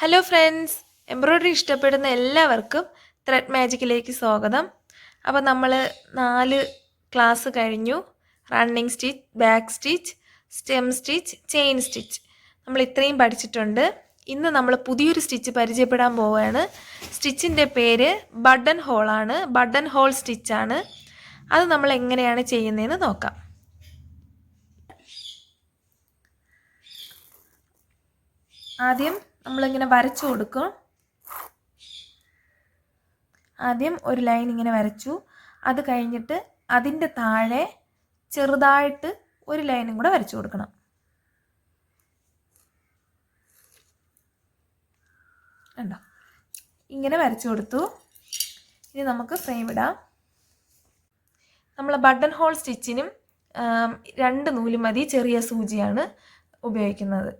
Hello friends, embroidery ഇഷ്ടപ്പെടുന്ന എല്ലാവർക്കും thread മാജിക്കിലേക്ക് സ്വാഗതം. അപ്പോൾ നമ്മൾ 4 ക്ലാസ് കഴിഞ്ഞു. Running stitch, back stitch, stem stitch, chain stitch നമ്മൾ ഇത്രയും പഠിച്ചിട്ടുണ്ട്. ഇന്ന് നമ്മൾ പുതിയൊരു സ്റ്റിച്ച് പരിചയപ്പെടാൻ പോവുകയാണ്. സ്റ്റിച്ചിൻ്റെ പേര് ബട്ടൺ ഹോളാണ്. ബട്ടൺ ഹോൾ സ്റ്റിച്ചാണ്. അത് നമ്മൾ എങ്ങനെയാണ് ചെയ്യുന്നതെന്ന് നോക്കാം. ആദ്യം നമ്മളിങ്ങനെ വരച്ചു കൊടുക്കും. ആദ്യം ഒരു ലൈൻ ഇങ്ങനെ വരച്ചു. അത് കഴിഞ്ഞിട്ട് അതിൻ്റെ താഴെ ചെറുതായിട്ട് ഒരു ലൈനും കൂടെ വരച്ചു കൊടുക്കണം. കണ്ടോ? ഇങ്ങനെ വരച്ചു കൊടുത്തു. ഇനി നമുക്ക് ഫ്രെയിം ഇടാം. നമ്മൾ ബട്ടൺ ഹോൾ സ്റ്റിച്ചിനും 2 നൂല് മതി. ചെറിയ സൂചിയാണ് ഉപയോഗിക്കുന്നത്.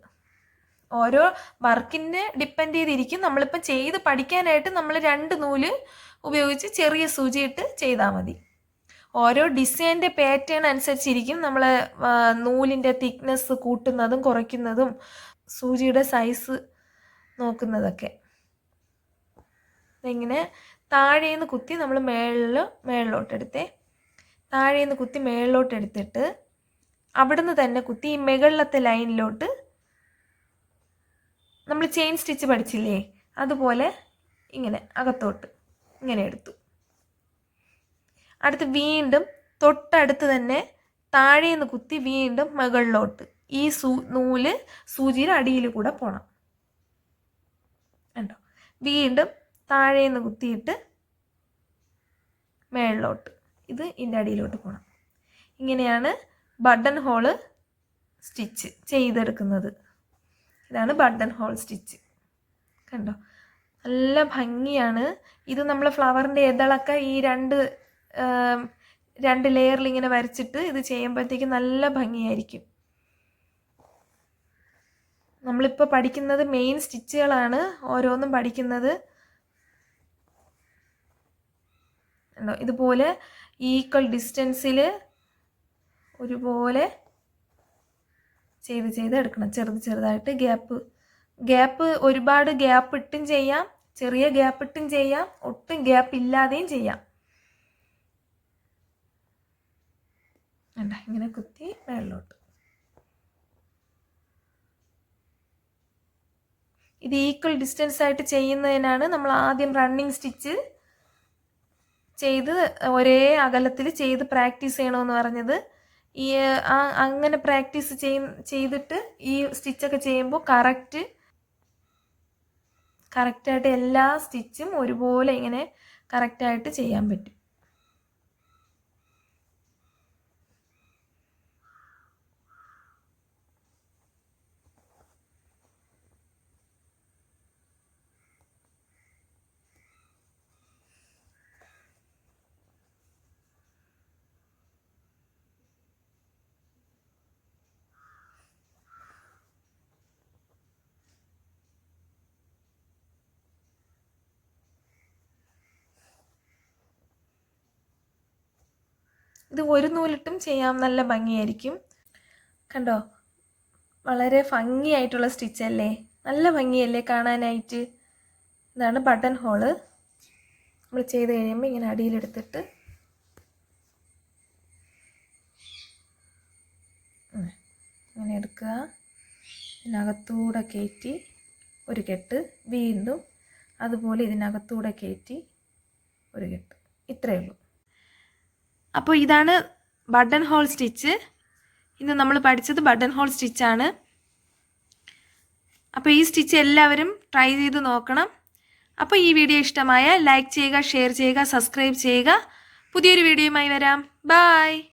ഓരോ വർക്കിനെ ഡിപ്പെൻഡ് ചെയ്തിരിക്കും. നമ്മളിപ്പം ചെയ്ത് പഠിക്കാനായിട്ട് നമ്മൾ 2 നൂല് ഉപയോഗിച്ച് ചെറിയ സൂചിയിട്ട് ചെയ്താൽ മതി. ഓരോ ഡിസൈൻ്റെ പാറ്റേൺ അനുസരിച്ചിരിക്കും നമ്മൾ നൂലിൻ്റെ തിക്നെസ് കൂട്ടുന്നതും കുറയ്ക്കുന്നതും സൂചിയുടെ സൈസ് നോക്കുന്നതൊക്കെ. ഇങ്ങനെ താഴേന്ന് കുത്തി നമ്മൾ മേളിലോട്ടെടുത്തേ. താഴേന്ന് കുത്തി മേളിലോട്ടെടുത്തിട്ട് അവിടുന്ന് തന്നെ കുത്തി ഈ മുകളിലത്തെ ലൈനിലോട്ട് നമ്മൾ ചെയിൻ സ്റ്റിച്ച് പഠിച്ചില്ലേ, അതുപോലെ ഇങ്ങനെ അകത്തോട്ട് ഇങ്ങനെ എടുത്തു. അടുത്ത് വീണ്ടും തൊട്ടടുത്ത് തന്നെ താഴേന്ന് കുത്തി വീണ്ടും മുകളിലോട്ട് ഈ നൂല് സൂചിയുടെ അടിയിൽ കൂടെ പോകണം. കണ്ടോ? വീണ്ടും താഴേന്ന് കുത്തിയിട്ട് മേളിലോട്ട് ഇത് ഇതിൻ്റെ അടിയിലോട്ട് പോകണം. ഇങ്ങനെയാണ് ബട്ടൺ ഹോള് സ്റ്റിച്ച് ചെയ്തെടുക്കുന്നത്. ഇതാണ് ബട്ടൺ ഹോൾ സ്റ്റിച്ച്. കണ്ടോ? നല്ല ഭംഗിയാണ്. ഇത് നമ്മൾ ഫ്ലവറിൻ്റെ ഇതളൊക്കെ ഈ രണ്ട് ലെയറിൽ ഇങ്ങനെ വരച്ചിട്ട് ഇത് ചെയ്യുമ്പോഴത്തേക്കും നല്ല ഭംഗിയായിരിക്കും. നമ്മളിപ്പോൾ പഠിക്കുന്നത് മെയിൻ സ്റ്റിച്ചുകളാണ് ഓരോന്നും പഠിക്കുന്നത്. കണ്ടോ? ഇതുപോലെ ഈക്വൽ ഡിസ്റ്റൻസിൽ ഒരുപോലെ ചെയ്ത് എടുക്കണം. ചെറുതായിട്ട് ഗ്യാപ്പ് ഒരുപാട് ഗ്യാപ്പ് ഇട്ടും ചെയ്യാം, ചെറിയ ഗ്യാപ്പ് ഇട്ടും ചെയ്യാം, ഒട്ടും ഗ്യാപ്പ് ഇല്ലാതെയും ചെയ്യാം. ഇങ്ങനെ കുത്തി മേളിലോട്ട്. ഇത് ഈക്വൽ ഡിസ്റ്റൻസ് ആയിട്ട് ചെയ്യുന്നതിനാണ് നമ്മൾ ആദ്യം റണ്ണിങ് സ്റ്റിച്ച് ചെയ്ത് ഒരേ അകലത്തിൽ ചെയ്ത് പ്രാക്ടീസ് ചെയ്യണമെന്ന് പറഞ്ഞത്. അങ്ങനെ പ്രാക്ടീസ് ചെയ്തിട്ട് ഈ സ്റ്റിച്ചൊക്കെ ചെയ്യുമ്പോൾ കറക്റ്റായിട്ട് എല്ലാ സ്റ്റിച്ചും ഒരുപോലെ ഇങ്ങനെ കറക്റ്റായിട്ട് ചെയ്യാൻ പറ്റും. ഇത് ഒരു നൂലിട്ടും ചെയ്യാം, നല്ല ഭംഗിയായിരിക്കും. കണ്ടോ? വളരെ ഭംഗിയായിട്ടുള്ള സ്റ്റിച്ചല്ലേ? നല്ല ഭംഗിയല്ലേ കാണാനായിട്ട്? ഇതാണ് ബട്ടൺ ഹോള്. നമ്മൾ ചെയ്ത് കഴിയുമ്പോൾ ഇങ്ങനെ അടിയിലെടുത്തിട്ട് ഇങ്ങനെ എടുക്കുക. ഇതിനകത്തൂടെ കയറ്റി ഒരു കെട്ട്, വീണ്ടും അതുപോലെ ഇതിനകത്തൂടെ കയറ്റി ഒരു കെട്ട്. ഇത്രയേ ഉള്ളൂ. അപ്പോൾ ഇതാണ് ബട്ടൺ ഹോൾ സ്റ്റിച്ച്. ഇന്ന് നമ്മൾ പഠിച്ചത് ബട്ടൺ ഹോൾ സ്റ്റിച്ചാണ്. അപ്പോൾ ഈ സ്റ്റിച്ച് എല്ലാവരും ട്രൈ ചെയ്ത് നോക്കണം. അപ്പോൾ ഈ വീഡിയോ ഇഷ്ടമായ ലൈക്ക് ചെയ്യുക, ഷെയർ ചെയ്യുക, സബ്സ്ക്രൈബ് ചെയ്യുക. പുതിയൊരു വീഡിയോയുമായി വരാം. ബൈ.